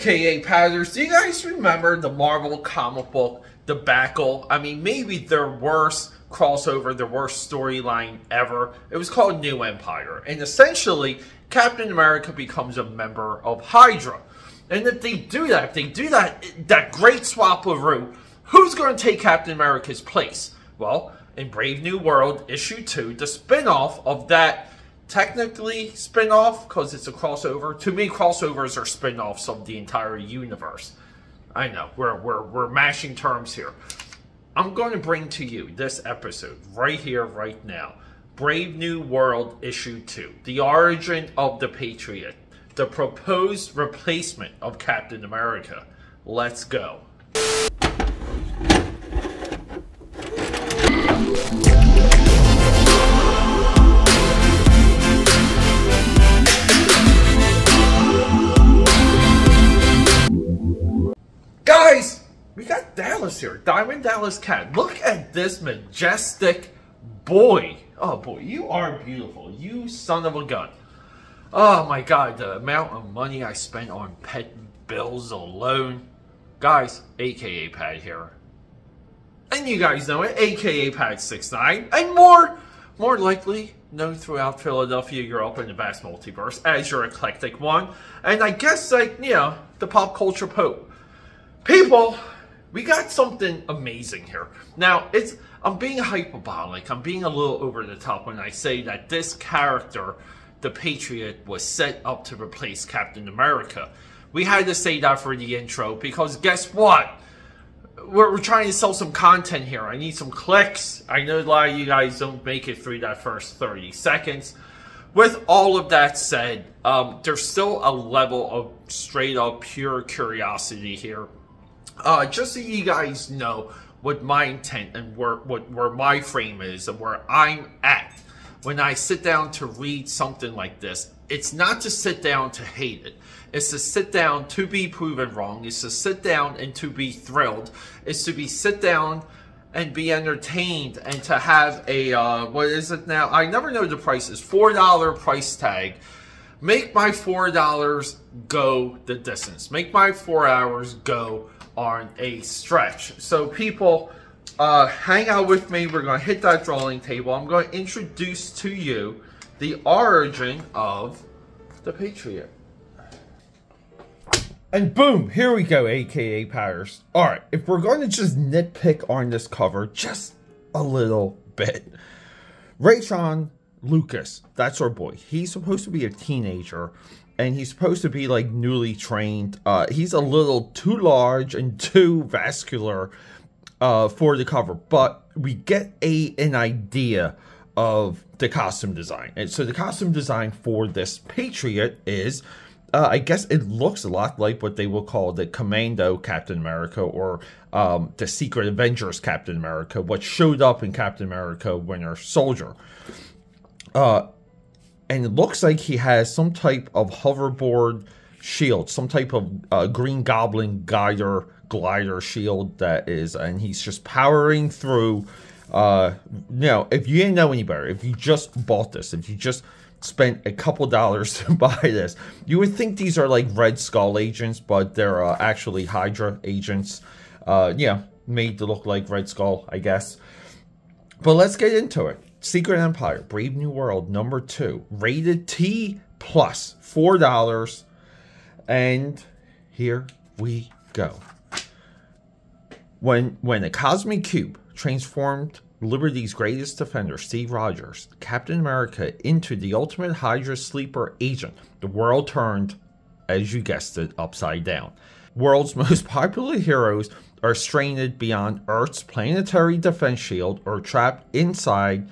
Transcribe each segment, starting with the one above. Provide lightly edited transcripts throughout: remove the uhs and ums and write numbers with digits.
AKA Patters, do you guys remember the Marvel comic book debacle? I mean, maybe their worst crossover, their worst storyline ever. It was called New Empire. And essentially, Captain America becomes a member of Hydra. And if they do that, that great swap-a-roo, who's going to take Captain America's place? Well, in Brave New World, issue 2, the spin-off of that, technically spin-off, because it's a crossover. To me, crossovers are spin-offs of the entire universe. I know, we're mashing terms here. I'm going to bring to you this episode, right here, right now. Brave New World, issue 2. The origin of the Patriot. The proposed replacement of Captain America. Let's go. Guys, we got Dallas here. Diamond Dallas Cat. Look at this majestic boy. Oh boy, you are beautiful. You son of a gun. Oh my god, the amount of money I spent on pet bills alone. Guys, AKA Pad here. And you guys know it, AKA Pad69. And more likely known throughout Philadelphia, Europe, and the vast multiverse as your eclectic one. And I guess, like, you know, the pop culture pope. People, we got something amazing here. Now, I'm being hyperbolic. I'm being a little over the top when I say that this character, the Patriot, was set up to replace Captain America. We had to say that for the intro because guess what? We're trying to sell some content here. I need some clicks. I know a lot of you guys don't make it through that first 30 seconds. With all of that said, there's still a level of straight up pure curiosity here. Just so you guys know what my intent and where my frame is and where I'm at when I sit down to read something like this. It's not to sit down to hate it. It's to sit down to be proven wrong. It's to sit down and to be thrilled. It's to sit down and be entertained and to have a, what is it now? I never know the prices. $4 price tag. Make my $4 go the distance. Make my 4 hours go on a stretch. So people, hang out with me. We're going to hit that drawing table. I'm going to introduce to you the origin of the Patriot. And boom, here we go, AKA Patters. Alright, if we're going to just nitpick on this cover just a little bit. Rayshon Lucas, that's our boy. He's supposed to be a teenager. And he's supposed to be like newly trained. He's a little too large and too vascular for the cover. But we get an idea of the costume design. And so the costume design for this Patriot is, I guess it looks a lot like what they will call the Commando Captain America or the Secret Avengers Captain America, what showed up in Captain America Winter Soldier. And it looks like he has some type of hoverboard shield, some type of Green Goblin glider shield that is, and he's just powering through. Now, if you didn't know any better, if you just bought this, if you just spent a couple dollars to buy this, you would think these are like Red Skull agents, but they're actually Hydra agents. Yeah, made to look like Red Skull, I guess. But let's get into it. Secret Empire, Brave New World, number 2, rated T+, $4, and here we go. When a cosmic cube transformed Liberty's greatest defender, Steve Rogers, Captain America, into the ultimate Hydra sleeper agent, the world turned, as you guessed it, upside down. World's most popular heroes are stranded beyond Earth's planetary defense shield or trapped inside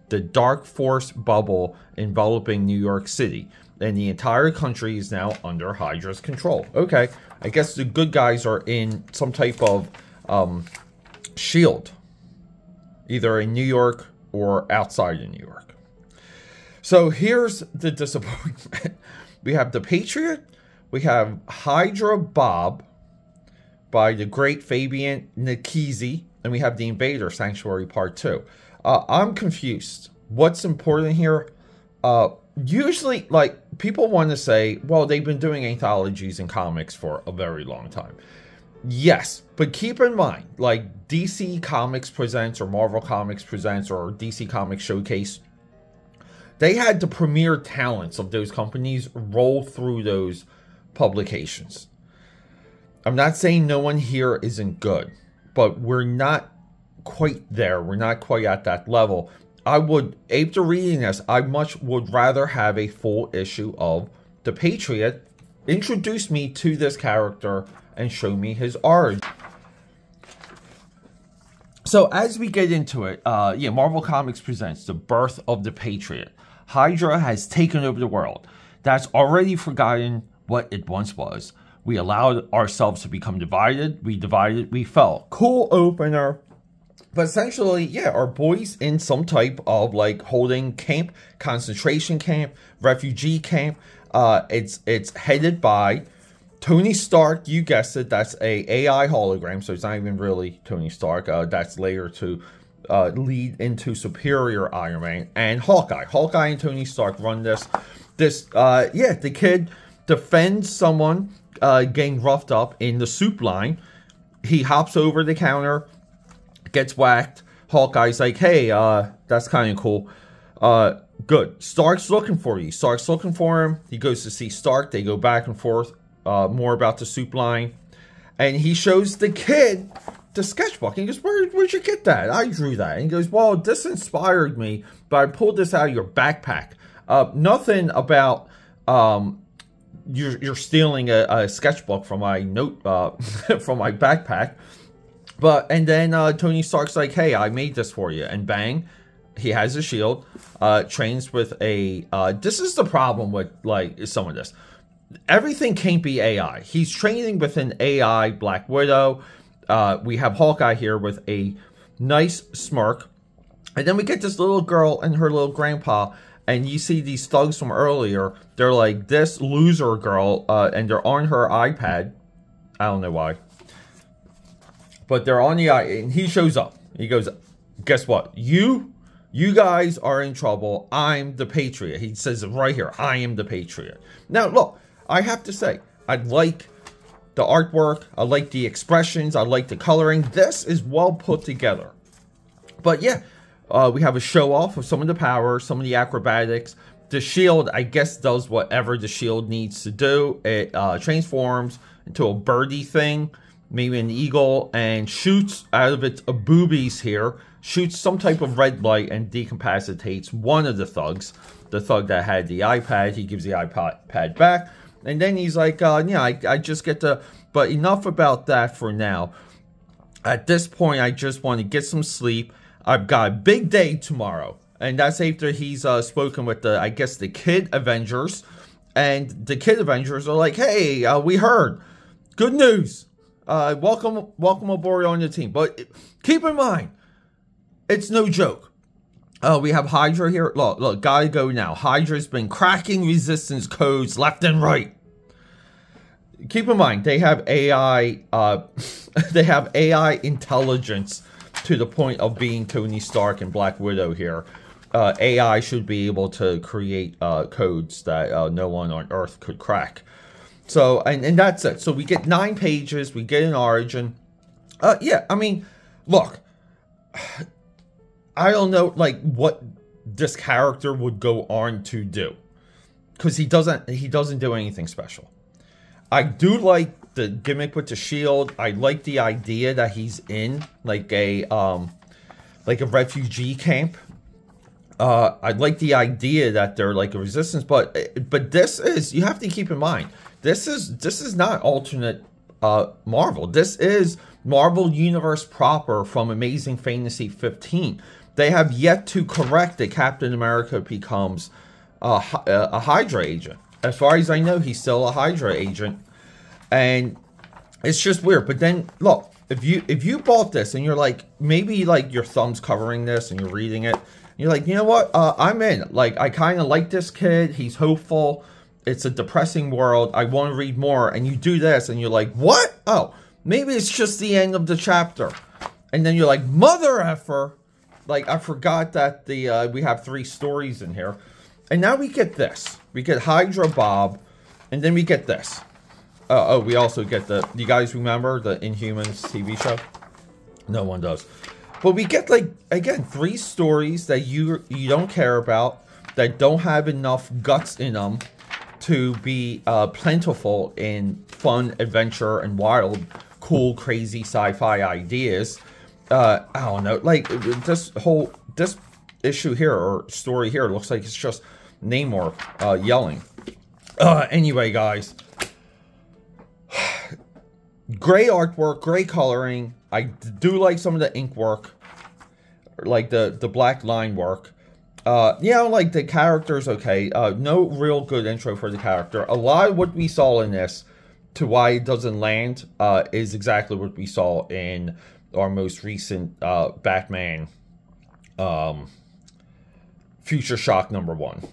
the dark force bubble enveloping New York City, and the entire country is now under Hydra's control. Okay, I guess the good guys are in some type of shield, either in New York or outside of New York. So here's the disappointment. We have the Patriot, we have Hydra Bob by the great Fabian Nicieza, and we have the Invader Sanctuary Part 2. I'm confused. What's important here? usually, like, people want to say, well, they've been doing anthologies and comics for a very long time. Yes, but keep in mind, like, DC Comics Presents or Marvel Comics Presents or DC Comics Showcase, they had the premier talents of those companies roll through those publications. I'm not saying no one here isn't good, but we're not quite there. We're not quite at that level. I would, after reading this, I much would rather have a full issue of the Patriot introduce me to this character and show me his origin. So as we get into it, yeah, Marvel Comics presents The Birth of the Patriot. Hydra has taken over the world. That's already forgotten what it once was. We allowed ourselves to become divided. We divided, we fell. Cool opener. But essentially, yeah, our boys in some type of like holding camp, concentration camp, refugee camp. It's headed by Tony Stark. You guessed it. That's a AI hologram, so it's not even really Tony Stark. That's later to lead into Superior Iron Man and Hawkeye. Hawkeye and Tony Stark run this. Yeah, the kid defends someone getting roughed up in the soup line. He hops over the counter, gets whacked. Hawkeye's like, hey, that's kind of cool. Good. Stark's looking for you. Stark's looking for him. He goes to see Stark. They go back and forth more about the soup line. And he shows the kid the sketchbook. And he goes, where'd you get that? I drew that. And he goes, well, this inspired me, but I pulled this out of your backpack. Nothing about you're stealing a sketchbook from my note from my backpack. But and then Tony Stark's like, hey, I made this for you, and bang, he has a shield. Trains with a this is the problem with like some of this. Everything can't be AI. He's training with an AI Black Widow. We have Hawkeye here with a nice smirk, and then we get this little girl and her little grandpa. And you see these thugs from earlier. They're like this loser girl, and they're on her iPad. I don't know why. But they're on the iPad, and he shows up. He goes, guess what? You guys are in trouble. I'm the Patriot. He says it right here. I am the Patriot. Now, look, I have to say, I like the artwork. I like the expressions. I like the coloring. This is well put together. But yeah. We have a show-off of some of the powers, some of the acrobatics. The shield, I guess, does whatever the shield needs to do. It transforms into a birdie thing, maybe an eagle, and shoots out of its boobies here, shoots some type of red light and decapacitates one of the thugs. The thug that had the iPad, he gives the iPad back. And then he's like, yeah, I just get to... But enough about that for now. At this point, I just want to get some sleep. I've got a big day tomorrow. And that's after he's spoken with the, I guess, the Kid Avengers. And the Kid Avengers are like, hey, we heard. Good news. Welcome aboard on the team. But keep in mind, it's no joke. We have Hydra here. Look, gotta go now. Hydra's been cracking resistance codes left and right. Keep in mind, they have AI, they have AI intelligence to the point of being Tony Stark and Black Widow here. AI should be able to create codes that no one on Earth could crack. So, and that's it. So we get 9 pages. We get an origin. Yeah, I mean, look. I don't know, like, what this character would go on to do. Because he doesn't do anything special. I do like the gimmick with the shield. I like the idea that he's in like a refugee camp. I like the idea that they're like a resistance, but this is, you have to keep in mind, this is not alternate Marvel. This is Marvel Universe proper from Amazing Fantasy 15. They have yet to correct that Captain America becomes a Hydra agent. As far as I know, he's still a Hydra agent. And it's just weird. But then, look, if you bought this and you're like, maybe like your thumb's covering this and you're reading it, you're like, you know what, I'm in. Like, I kind of like this kid. He's hopeful. It's a depressing world. I want to read more. And you do this and you're like, what? Oh, maybe it's just the end of the chapter. And then you're like, mother effer. Like, I forgot that we have 3 stories in here. And now we get this. We get Hydra Bob, and then we get this. Oh, we also get the... You guys remember the Inhumans TV show? No one does. But we get, like, again, 3 stories that you don't care about, that don't have enough guts in them to be plentiful in fun, adventure, and wild, cool, crazy sci-fi ideas. I don't know. Like, this issue here, or story here, looks like it's just Namor yelling. Anyway, guys. Great artwork, great coloring. I do like some of the ink work. Like the black line work. Yeah, like the character's okay. No real good intro for the character. A lot of what we saw in this, to why it doesn't land, is exactly what we saw in our most recent Batman Future Shock #1.